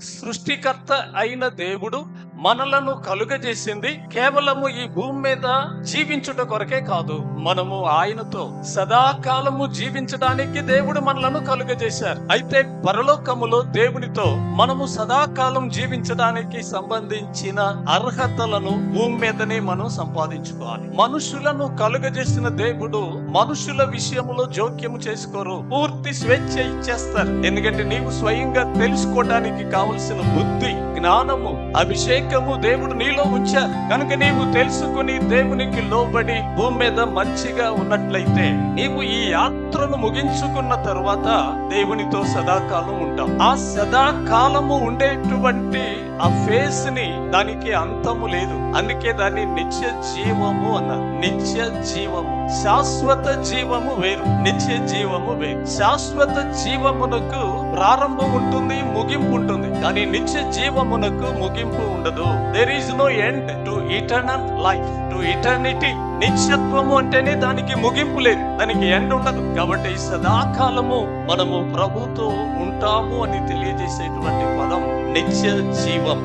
సృష్టికర్త అయిన దేవుడు మనలను కలుగజేసింది కేవలము ఈ భూమి మీద జీవించుట కొరకే కాదు. మనము ఆయనతో సదాకాలము జీవించడానికి దేవుడు మనలను కలుగజేశారు. అయితే పరలోకములో దేవునితో మనము సదాకాలం జీవించడానికి సంబంధించిన అర్హతలను భూమి మీదనే మనం సంపాదించుకోవాలి. మనుషులను కలుగజేసిన దేవుడు మనుషుల విషయంలో జోక్యము చేసుకోరు, పూర్తి స్వేచ్ఛ ఇచ్చేస్తారు. ఎందుకంటే నీవు స్వయంగా తెలుసుకోవడానికి కావలసిన బుద్ధి, జ్ఞానము, అభిషేకము దేవుడు నీలో ఉంచారు. కనుక నీవు తెలుసుకుని దేవునికి లోబడి భూమి మీద మంచిగా ఉన్నట్లయితే నీవు ఈ యాత్రను ముగించుకున్న తరువాత దేవునితో సదాకాలం ఉంటావు. ఆ సదాకాలము ఉండేటువంటి ఆ ఫేస్ ని దానికి అంతము లేదు. అందుకే దాన్ని నిత్య జీవము అన్నారు. నిత్య జీవము, శాశ్వత జీవము వేరు, నిత్య జీవము వేరు. శాశ్వత జీవమునకు ప్రారంభం ఉంటుంది, ముగింపు ఉంటుంది. కానీ నిత్య జీవమునకు ముగింపు ఉండదు. There is no end to eternal life, to eternity. నిత్యత్వము అంటేనే దానికి ముగింపు లేదు, దానికి ఎండ్ ఉండదు. కాబట్టి సదాకాలము మనము ప్రభుతో ఉంటాము అని తెలియజేసేటువంటి పదం నిత్య జీవం.